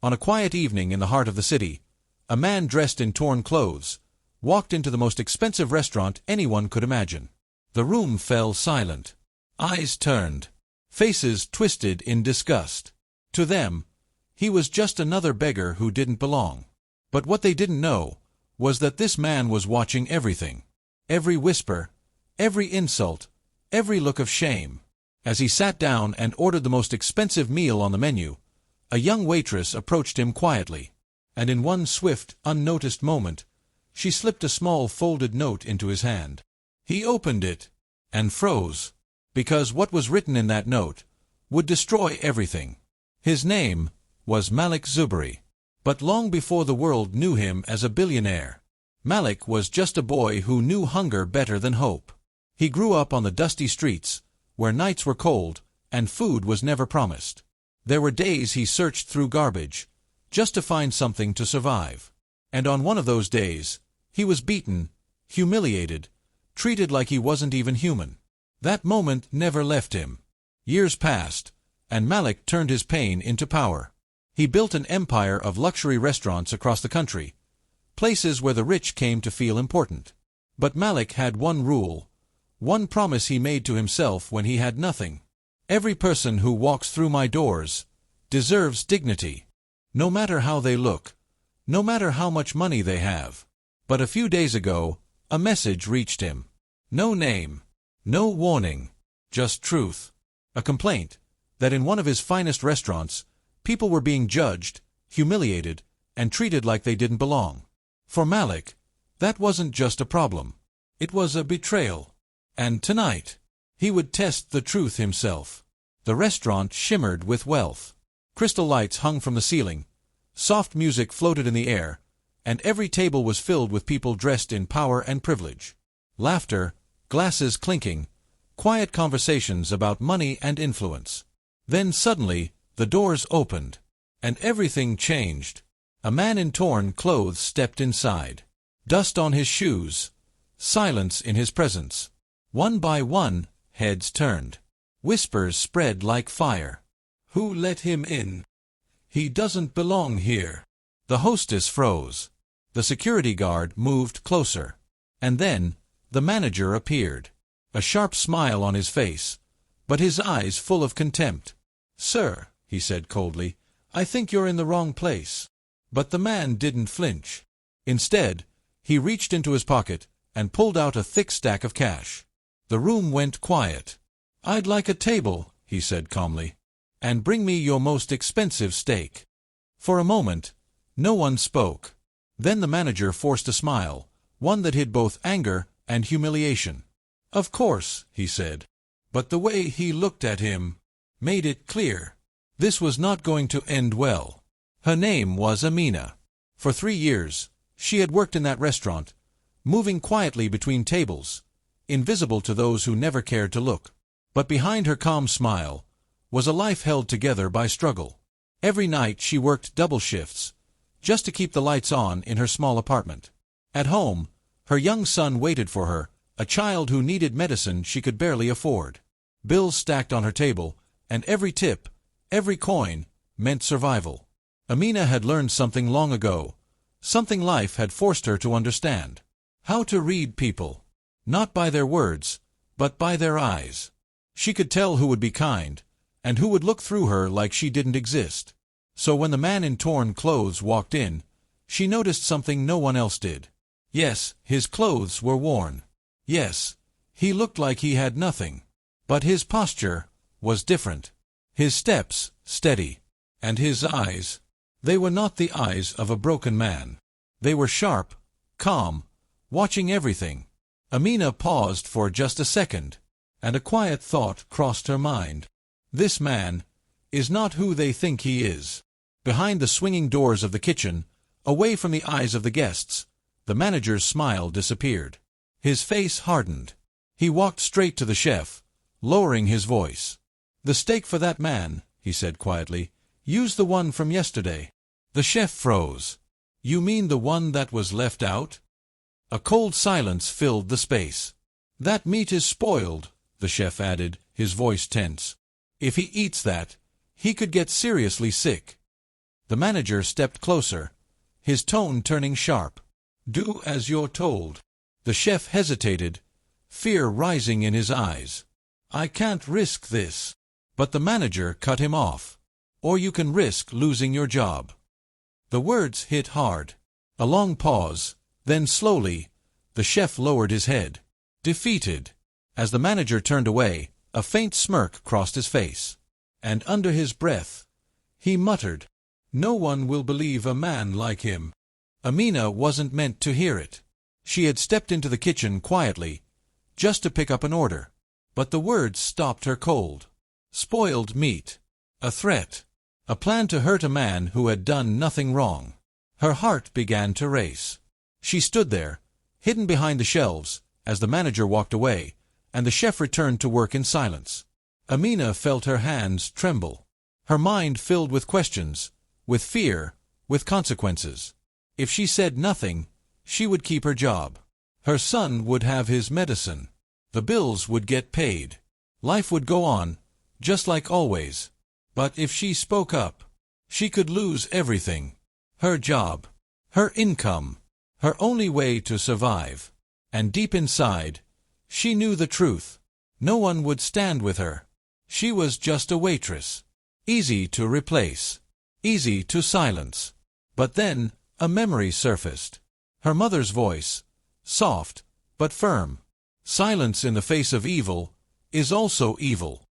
On a quiet evening in the heart of the city, a man dressed in torn clothes walked into the most expensive restaurant anyone could imagine. The room fell silent. Eyes turned. Faces twisted in disgust. To them, he was just another beggar who didn't belong. But what they didn't know was that this man was watching everything. Every whisper, every insult, every look of shame. As he sat down and ordered the most expensive meal on the menu, a young waitress approached him quietly, and in one swift, unnoticed moment, she slipped a small folded note into his hand. He opened it and froze, because what was written in that note would destroy everything. His name was Malik Zuberi. But long before the world knew him as a billionaire, Malik was just a boy who knew hunger better than hope. He grew up on the dusty streets, where nights were cold and food was never promised. There were days he searched through garbage just to find something to survive. And on one of those days, he was beaten, humiliated, treated like he wasn't even human. That moment never left him. Years passed, and Malik turned his pain into power. He built an empire of luxury restaurants across the country, places where the rich came to feel important. But Malik had one rule, one promise he made to himself when he had nothing. Every person who walks through my doors deserves dignity, no matter how they look, no matter how much money they have. But a few days ago, a message reached him. No name, no warning, just truth. A complaint that in one of his finest restaurants, people were being judged, humiliated, and treated like they didn't belong. For Malik, that wasn't just a problem. It was a betrayal. And tonight, he would test the truth himself. The restaurant shimmered with wealth. Crystal lights hung from the ceiling, soft music floated in the air, and every table was filled with people dressed in power and privilege. Laughter, glasses clinking, quiet conversations about money and influence. Then suddenly, the doors opened, and everything changed. A man in torn clothes stepped inside. Dust on his shoes, silence in his presence. One by one, heads turned. Whispers spread like fire. Who let him in? He doesn't belong here. The hostess froze. The security guard moved closer. And then, the manager appeared. A sharp smile on his face, but his eyes full of contempt. "Sir," he said coldly, "I think you're in the wrong place." But the man didn't flinch. Instead, he reached into his pocket and pulled out a thick stack of cash. The room went quiet. "I'd like a table," he said calmly, "and bring me your most expensive steak." For a moment, no one spoke. Then the manager forced a smile, one that hid both anger and humiliation. "Of course," he said. But the way he looked at him made it clear. This was not going to end well. Her name was Amina. For 3 years, she had worked in that restaurant, moving quietly between tables, invisible to those who never cared to look. But behind her calm smile was a life held together by struggle. Every night she worked double shifts, just to keep the lights on in her small apartment. At home, her young son waited for her, a child who needed medicine she could barely afford. Bills stacked on her table, and every tip, every coin, meant survival. Amina had learned something long ago, something life had forced her to understand. How to read people. Not by their words, but by their eyes. She could tell who would be kind, and who would look through her like she didn't exist. So when the man in torn clothes walked in, she noticed something no one else did. Yes, his clothes were worn. Yes, he looked like he had nothing. But his posture was different. His steps steady. And his eyes, they were not the eyes of a broken man. They were sharp, calm, watching everything. Amina paused for just a second, and a quiet thought crossed her mind. This man is not who they think he is. Behind the swinging doors of the kitchen, away from the eyes of the guests, the manager's smile disappeared. His face hardened. He walked straight to the chef, lowering his voice. "The steak for that man," he said quietly. "Use the one from yesterday." The chef froze. "You mean the one that was left out?" A cold silence filled the space. "That meat is spoiled," the chef added, his voice tense. "If he eats that, he could get seriously sick." The manager stepped closer, his tone turning sharp. "Do as you're told." The chef hesitated, fear rising in his eyes. "I can't risk this." But the manager cut him off. "Or you can risk losing your job." The words hit hard. A long pause, then slowly, the chef lowered his head. Defeated. As the manager turned away, a faint smirk crossed his face. And under his breath, he muttered, "No one will believe a man like him." Amina wasn't meant to hear it. She had stepped into the kitchen quietly, just to pick up an order. But the words stopped her cold. Spoiled meat. A threat. A plan to hurt a man who had done nothing wrong. Her heart began to race. She stood there, hidden behind the shelves, as the manager walked away, and the chef returned to work in silence. Amina felt her hands tremble. Her mind filled with questions, with fear, with consequences. If she said nothing, she would keep her job. Her son would have his medicine. The bills would get paid. Life would go on, just like always. But if she spoke up, she could lose everything. Her job, her income, her only way to survive. And deep inside, she knew the truth. No one would stand with her. She was just a waitress. Easy to replace. Easy to silence. But then, a memory surfaced. Her mother's voice, soft, but firm. "Silence in the face of evil is also evil."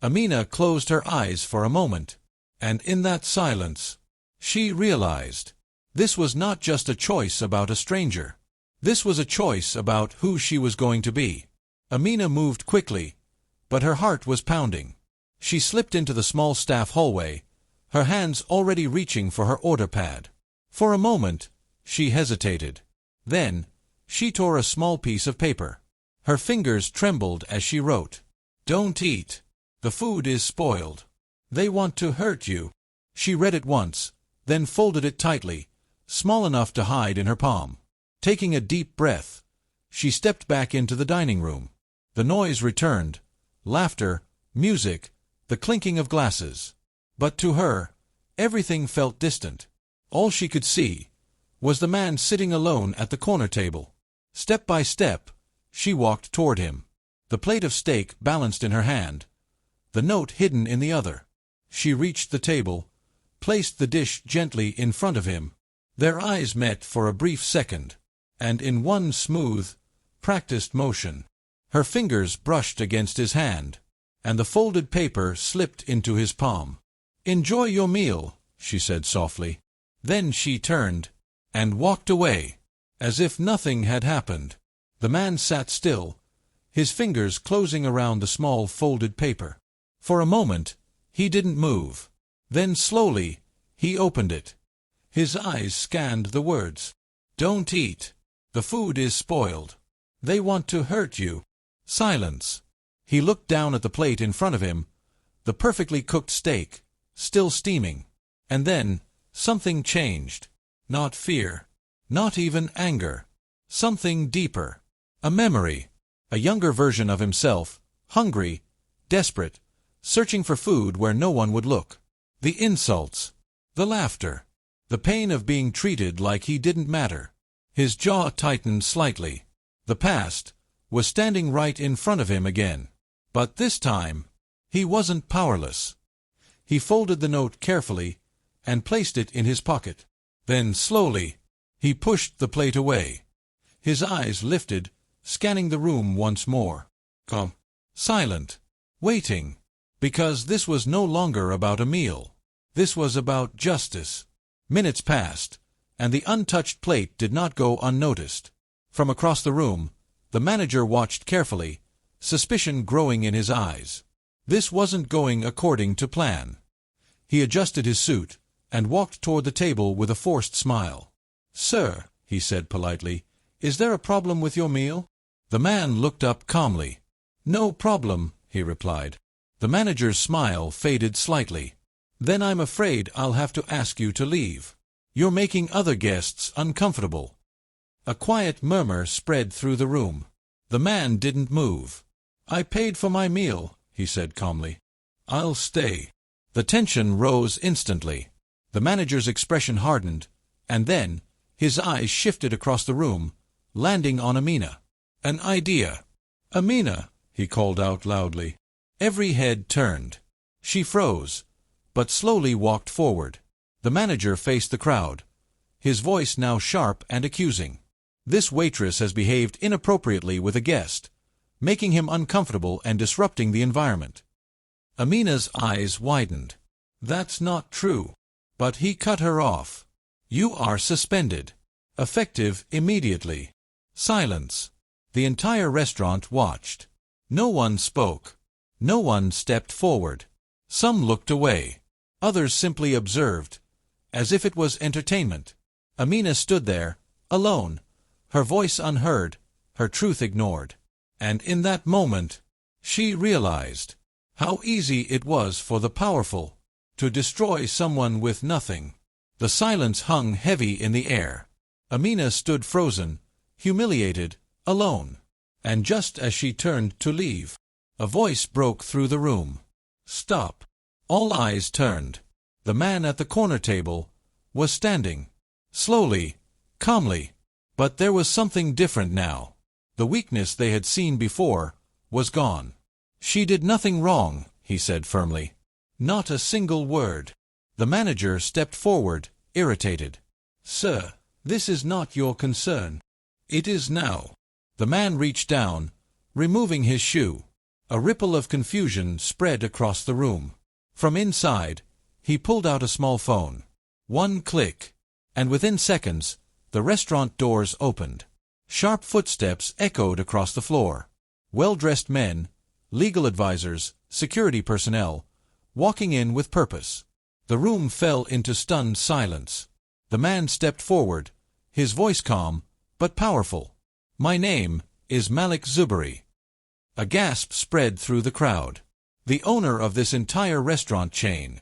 Amina closed her eyes for a moment, and in that silence, she realized this was not just a choice about a stranger. This was a choice about who she was going to be. Amina moved quickly, but her heart was pounding. She slipped into the small staff hallway, her hands already reaching for her order pad. For a moment, she hesitated. Then, she tore a small piece of paper. Her fingers trembled as she wrote, "Don't eat. The food is spoiled. They want to hurt you." She read it once, then folded it tightly, small enough to hide in her palm. Taking a deep breath, she stepped back into the dining room. The noise returned, laughter, music, the clinking of glasses. But to her, everything felt distant. All she could see was the man sitting alone at the corner table. Step by step, she walked toward him. The plate of steak balanced in her hand, the note hidden in the other. She reached the table, placed the dish gently in front of him. Their eyes met for a brief second, and in one smooth, practiced motion, her fingers brushed against his hand, and the folded paper slipped into his palm. "Enjoy your meal," she said softly. Then she turned and walked away, as if nothing had happened. The man sat still, his fingers closing around the small folded paper. For a moment, he didn't move. Then slowly, he opened it. His eyes scanned the words. "Don't eat. The food is spoiled. They want to hurt you." Silence. He looked down at the plate in front of him, the perfectly cooked steak, still steaming. And then, something changed. Not fear. Not even anger. Something deeper. A memory. A younger version of himself, hungry, desperate, searching for food where no one would look. The insults. The laughter. The pain of being treated like he didn't matter. His jaw tightened slightly. The past was standing right in front of him again. But this time, he wasn't powerless. He folded the note carefully and placed it in his pocket. Then slowly, he pushed the plate away. His eyes lifted, scanning the room once more. Calm. Silent. Waiting. Because this was no longer about a meal. This was about justice. Minutes passed, and the untouched plate did not go unnoticed. From across the room, the manager watched carefully, suspicion growing in his eyes. This wasn't going according to plan. He adjusted his suit and walked toward the table with a forced smile. "Sir," he said politely, "is there a problem with your meal?" The man looked up calmly. "No problem," he replied. The manager's smile faded slightly. "Then I'm afraid I'll have to ask you to leave. You're making other guests uncomfortable." A quiet murmur spread through the room. The man didn't move. "I paid for my meal," he said calmly. "I'll stay." The tension rose instantly. The manager's expression hardened, and then his eyes shifted across the room, landing on Amina. An idea. Amina, he called out loudly. Every head turned. She froze, but slowly walked forward. The manager faced the crowd, his voice now sharp and accusing. This waitress has behaved inappropriately with a guest, making him uncomfortable and disrupting the environment. Amina's eyes widened. That's not true. But he cut her off. You are suspended. Effective immediately. Silence. The entire restaurant watched. No one spoke. No one stepped forward. Some looked away. Others simply observed, as if it was entertainment. Amina stood there, alone, her voice unheard, her truth ignored. And in that moment, she realized how easy it was for the powerful to destroy someone with nothing. The silence hung heavy in the air. Amina stood frozen, humiliated, alone. And just as she turned to leave, a voice broke through the room. Stop. All eyes turned. The man at the corner table was standing, slowly, calmly. But there was something different now. The weakness they had seen before was gone. She did nothing wrong, he said firmly. Not a single word. The manager stepped forward, irritated. Sir, this is not your concern. It is now. The man reached down, removing his shoe. A ripple of confusion spread across the room. From inside, he pulled out a small phone. One click, and within seconds, the restaurant doors opened. Sharp footsteps echoed across the floor. Well-dressed men, legal advisors, security personnel, walking in with purpose. The room fell into stunned silence. The man stepped forward, his voice calm, but powerful. My name is Malik Zuberi. A gasp spread through the crowd. The owner of this entire restaurant chain.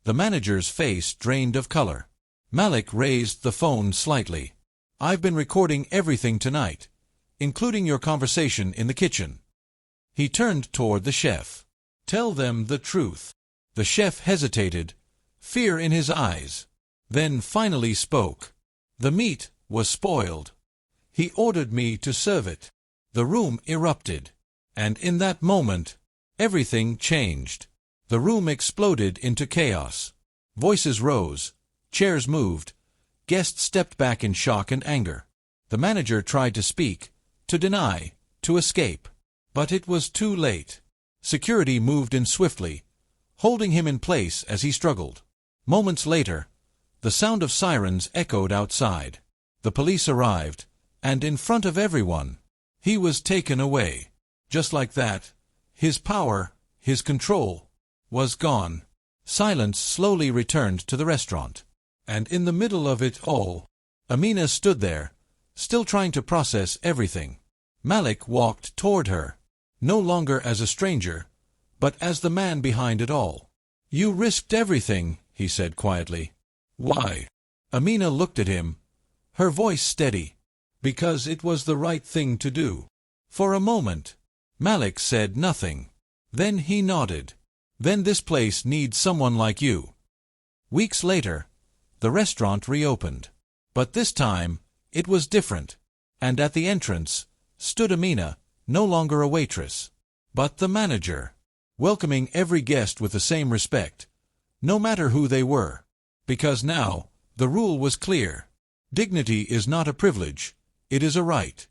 The manager's face drained of color. Malik raised the phone slightly. I've been recording everything tonight, including your conversation in the kitchen. He turned toward the chef. Tell them the truth. The chef hesitated, fear in his eyes, then finally spoke. The meat was spoiled. He ordered me to serve it. The room erupted. And in that moment, everything changed. The room exploded into chaos. Voices rose, chairs moved, guests stepped back in shock and anger. The manager tried to speak, to deny, to escape. But it was too late. Security moved in swiftly, holding him in place as he struggled. Moments later, the sound of sirens echoed outside. The police arrived, and in front of everyone, he was taken away. Just like that, his power, his control, was gone. Silence slowly returned to the restaurant. And in the middle of it all, Amina stood there, still trying to process everything. Malik walked toward her, no longer as a stranger, but as the man behind it all. You risked everything, he said quietly. Why? Amina looked at him, her voice steady. Because it was the right thing to do. For a moment, Malik said nothing. Then he nodded. Then this place needs someone like you. Weeks later, the restaurant reopened. But this time, it was different. And at the entrance, stood Amina, no longer a waitress, but the manager, welcoming every guest with the same respect, no matter who they were. Because now, the rule was clear. Dignity is not a privilege, it is a right.